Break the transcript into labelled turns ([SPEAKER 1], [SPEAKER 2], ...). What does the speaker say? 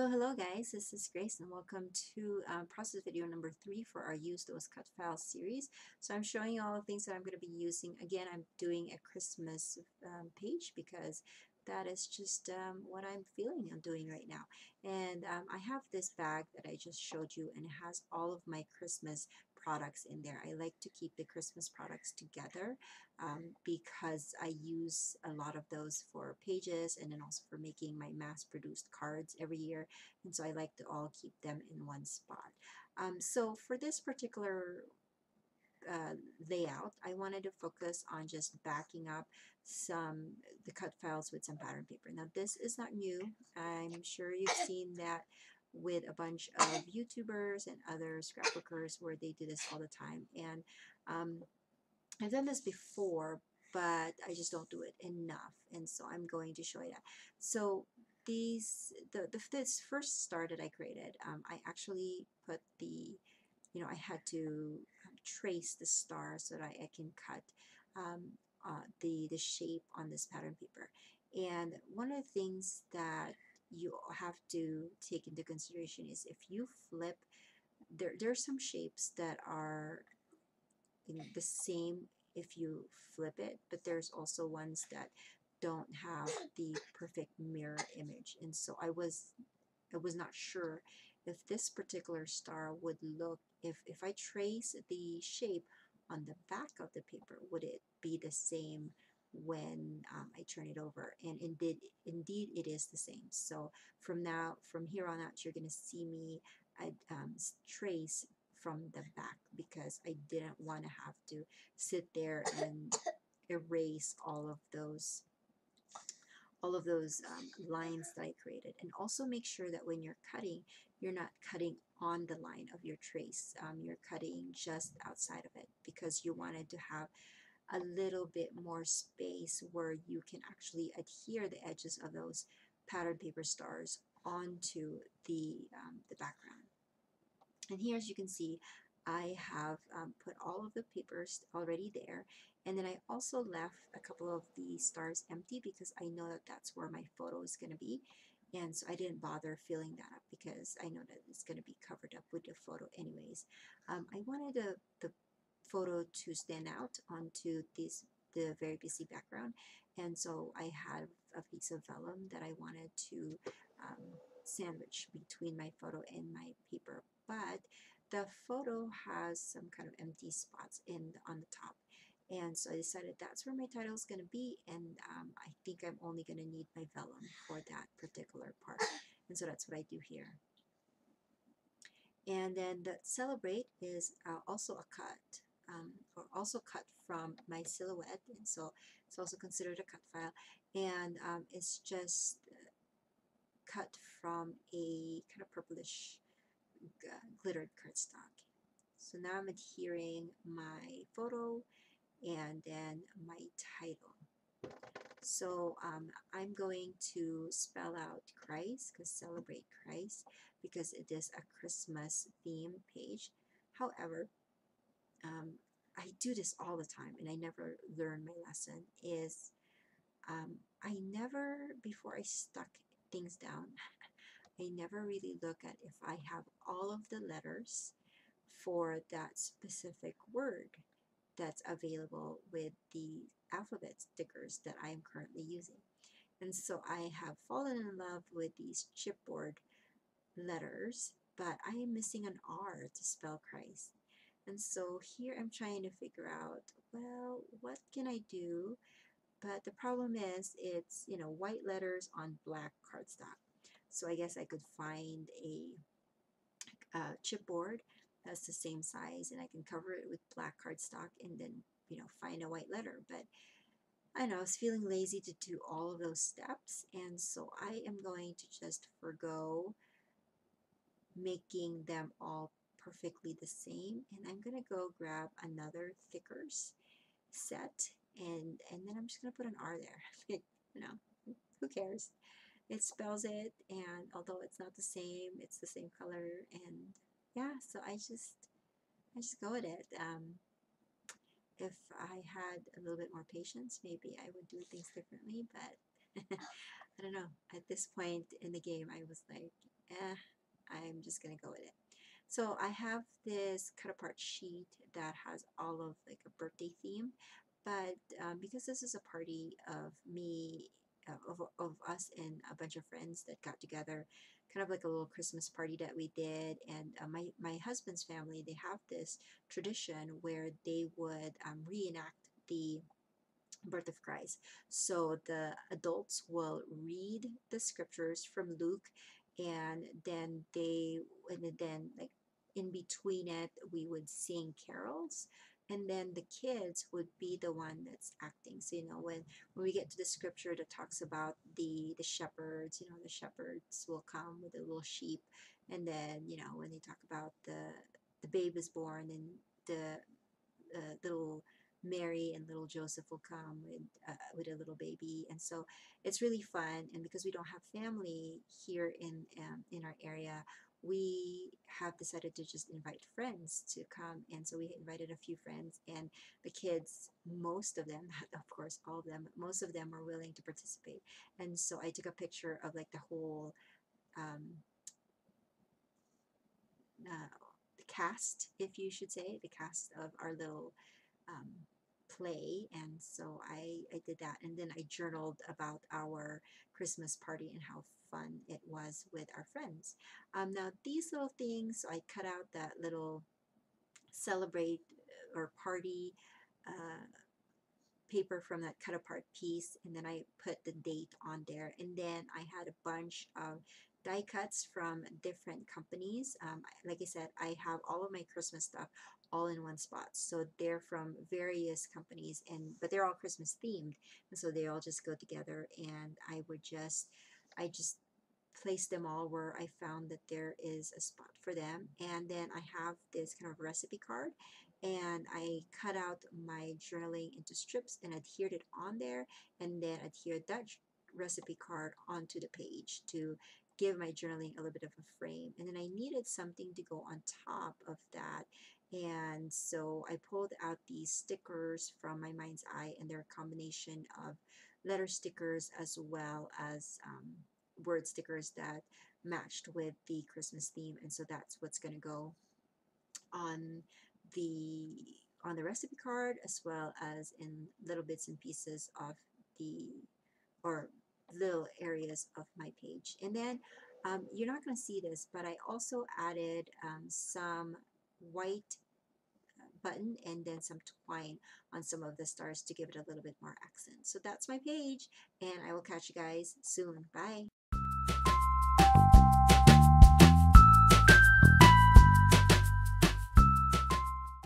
[SPEAKER 1] Hello guys, this is Grace and welcome to process video number 3 for our Use Those Cut Files series. So I'm showing you all the things that I'm going to be using. Again, I'm doing a Christmas page because that is just what I'm feeling I'm doing right now. And I have this bag that I just showed you, and it has all of my Christmas products in there. I like to keep the Christmas products together because I use a lot of those for pages and then also for making my mass-produced cards every year, and so I like to all keep them in one spot. So for this particular layout, I wanted to focus on just backing up the cut files with some pattern paper. Now this is not new. I'm sure you've seen that with a bunch of YouTubers and other scrapbookers where they do this all the time, and I've done this before, but I just don't do it enough, and so I'm going to show you that. So this first star that I created, I actually put I had to trace the star so that I can cut the shape on this pattern paper. And one of the things that you have to take into consideration is if you flip, there are some shapes that are the same if you flip it, but there's also ones that don't have the perfect mirror image. And so I was not sure if this particular star would look, if I trace the shape on the back of the paper, would it be the same when I turn it over? And indeed it is the same. So from here on out, you're going to see me trace from the back because I didn't want to have to sit there and erase all of those lines that I created. And also make sure that when you're cutting, you're not cutting on the line of your trace. You're cutting just outside of it because you wanted to have a little bit more space where you can actually adhere the edges of those pattern paper stars onto the background. And here, as you can see, I have put all of the papers already there, and then I also left a couple of the stars empty because I know that that's where my photo is going to be, and so I didn't bother filling that up because I know that it's going to be covered up with the photo anyways. I wanted the photo to stand out onto the very busy background, and so I had a piece of vellum that I wanted to sandwich between my photo and my paper, but the photo has some kind of empty spots on the top, and so I decided that's where my title is going to be, and I think I'm only going to need my vellum for that particular part, and so that's what I do here. And then the celebrate is also a cut, or also cut from my silhouette, and so it's also considered a cut file, and it's just cut from a kind of purplish glittered cardstock. So now I'm adhering my photo and then my title. So I'm going to spell out Christ, because celebrate Christ, because it is a Christmas theme page. However, I do this all the time and I never learn my lesson is I never, before I stuck things down, I never really look at if I have all of the letters for that specific word that's available with the alphabet stickers that I am currently using. And so I have fallen in love with these chipboard letters, but I am missing an R to spell Christ. And so here I'm trying to figure out, well, what can I do? But the problem is it's, white letters on black cardstock. So I guess I could find a chipboard that's the same size and I can cover it with black cardstock and then, find a white letter. But I know I was feeling lazy to do all of those steps, and so I am going to just forgo making them all perfectly the same, and I'm going to go grab another thickers set, and then I'm just going to put an R there. Who cares? It spells it, and although it's not the same, it's the same color, and yeah, so I just go with it. If I had a little bit more patience, maybe I would do things differently, but I don't know. At this point in the game, I was like, I'm just gonna go with it. So I have this cut apart sheet that has all of like a birthday theme, but because this is a party of me, of us and a bunch of friends that got together, kind of like a little Christmas party that we did, and my husband's family, they have this tradition where they would reenact the birth of Christ. So the adults will read the scriptures from Luke, and then like in between it, we would sing carols. And then the kids would be the one that's acting. So when we get to the scripture that talks about the shepherds, the shepherds will come with a little sheep, and then when they talk about the babe is born, and the little Mary and little Joseph will come with a little baby, and so it's really fun. And because we don't have family here in our area, we have decided to just invite friends to come, and so we invited a few friends, and the kids, most of them, not of course all of them, but most of them were willing to participate. And so I took a picture of like the whole um, uh, cast, if you should say, the cast of our little um, play. And so I did that, and then I journaled about our Christmas party and how fun it was with our friends. Now these little things, so I cut out that little celebrate or party uh, paper from that cut apart piece, and then I put the date on there, and then I had a bunch of die cuts from different companies. Like I said, I have all of my Christmas stuff all in one spot, so they're from various companies, and but they're all Christmas themed, and so they all just go together, and I just place them all where I found that there is a spot for them. And then I have this kind of recipe card, and I cut out my journaling into strips and adhered it on there, and then adhered that recipe card onto the page to give my journaling a little bit of a frame. And then I needed something to go on top of that, and so I pulled out these stickers from my mind's eye, and they're a combination of letter stickers as well as word stickers that matched with the Christmas theme. And so that's what's going to go on the recipe card, as well as in little bits and pieces of the or little areas of my page. And then you're not going to see this, but I also added some white button and then some twine on some of the stars to give it a little bit more accent. So that's my page, and I will catch you guys soon. Bye.